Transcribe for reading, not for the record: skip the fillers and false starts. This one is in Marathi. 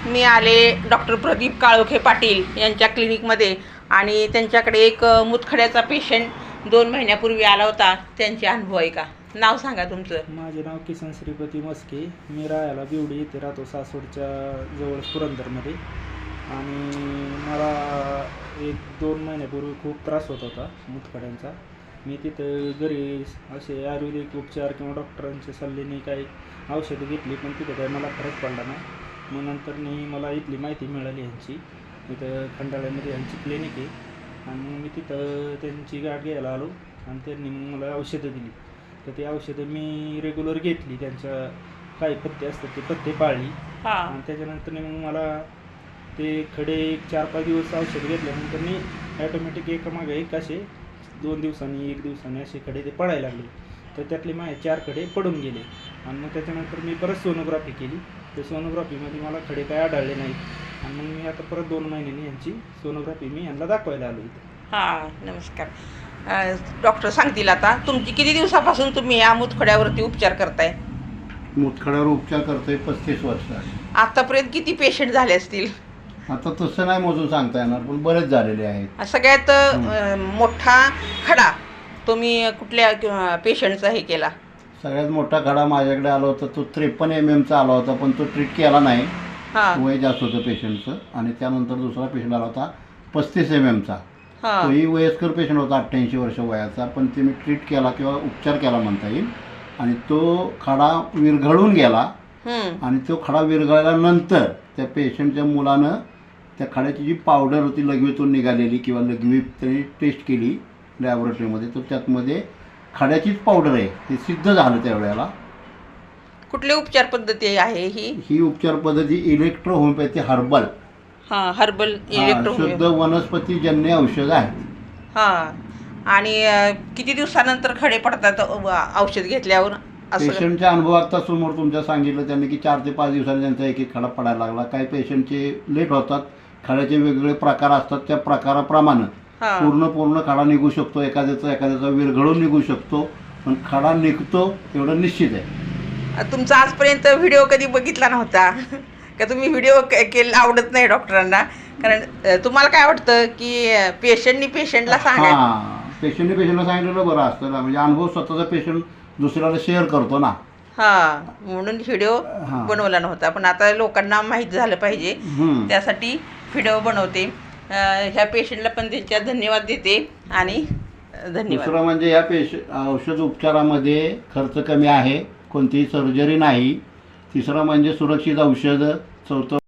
मी आले डॉक्टर प्रदीप काळोखे पाटील यांच्या क्लिनिकमध्ये आणि त्यांच्याकडे एक मुतखड्याचा पेशंट 2 महिन्यापूर्वी आला होता. त्यांचे अनुभव आहे का? नाव सांगा तुमचं. माझे नाव किसन श्रीपती मस्के. मी राहायला बिवडी इथे राहतो, सासवडच्या जवळ पुरंदरमध्ये. आणि मला 1-2 महिन्यापूर्वी खूप त्रास होत होता मुतखड्यांचा. मी तिथं घरी असे आयुर्वेदिक उपचार किंवा डॉक्टरांच्या सल्ल्याने काही औषधं घेतली, पण तिथं काही मला फरक पडला नाही. मग नंतर मला इथली माहिती मिळाली यांची. इथं खंडाळ्यामध्ये यांची क्लिनिक आहे आणि मी तिथं त्यांची गाठ घ्यायला आलो आणि त्यांनी मला औषधं दिली. तर ते औषधं मी रेग्युलर घेतली. त्यांच्या काही पथ्ये असतात ते पथ्ये पाळली आणि त्याच्यानंतर मग मला ते खडे 4-5 दिवस औषध घेतल्यानंतर मी ॲटोमॅटिक एकामागे एक असे 2 दिवसांनी 1 दिवसांनी असे खडे ते पडायला लागले. तर त्यातले माझे 4 खडे पडून गेले. आणि मग त्याच्यानंतर मी परत सोनोग्राफी केली. त्या सोनोग्राफीमध्ये मला खडे काय आढळले नाहीत. आणि मग मी आता परत 2 महिन्यांनी यांची सोनोग्राफी मी यांना दाखवायला आलो इथं. नमस्कार. डॉक्टर सांगतील आता तुमची किती दिवसापासून तुम्ही या मुतखड्यावरती उपचार करताय? मुतखड्यावर उपचार करतोय 35 वर्ष. आतापर्यंत किती पेशंट झाले असतील? आता तसं नाही मोजून सांगता येणार, पण बरेच झालेले आहेत. सगळ्यात मोठा खडा तुम्ही कुठल्या पेशंटचा हे केला? सगळ्यात मोठा खडा माझ्याकडे आला होता, तो 53 mm आला होता, पण तो ट्रीट केला नाही. वय जास्त होतं पेशंटचं. आणि त्यानंतर दुसरा पेशंट आला होता 35 mm. तोही वयस्कर पेशंट होता, 88 वर्ष वयाचा, पण ते मी ट्रीट केला किंवा उपचार केला म्हणता येईल. आणि तो खडा विरघळून गेला. आणि तो खडा विरघळल्यानंतर त्या पेशंटच्या मुलानं त्या खड्याची जी पावडर होती लघवीतून निघालेली किंवा लघवी त्यांनी टेस्ट केली लॅबोरेटरीमध्ये, तर त्यातमध्ये खड्याचीच पावडर आहे ते सिद्ध झालं त्यावेळेला. कुठली उपचार पद्धती आहे ही? उपचार पद्धती इलेक्ट्रो होमिओपॅथी हर्बल. हर्बल शुद्ध वनस्पतीजन्य औषध आहेत. आणि किती दिवसानंतर खडे पडतात औषध घेतल्यावर? पेशंटच्या अनुभव आता समोर तुमच्या सांगितलं त्यांनी की 4 ते 5 दिवसांनी त्यांचा एक खडा पडायला लागला. काही पेशंटचे लेट होतात. खड्याचे वेगवेगळे प्रकार असतात. त्या प्रकाराप्रमाणे पूर्ण खडा निघू शकतो, एखाद्याचा विरघळून निघू शकतो, पण खडा निघतो एवढं निश्चित आहे. तुमचा आजपर्यंत व्हिडिओ कधी बघितला नव्हता का? तुम्ही व्हिडिओ केला आवडत नाही डॉक्टरांना? कारण तुम्हाला काय वाटतं की पेशंटला पेशंटला सांगितलेलं बरं असतं ना, म्हणजे अनुभव स्वतःचा पेशंट दुसऱ्याला शेअर करतो ना. म्हणून व्हिडिओ बनवला नव्हता, पण आता लोकांना माहीत झालं पाहिजे त्यासाठी व्हिडिओ बनवते. ह्या पेशंटला पण त्यांच्या धन्यवाद देते. आणि धन्यवाद. दुसरं म्हणजे या औषध उपचारामध्ये खर्च कमी आहे, कोणतीही सर्जरी नाही. तिसरं म्हणजे सुरक्षित औषधं. चौथं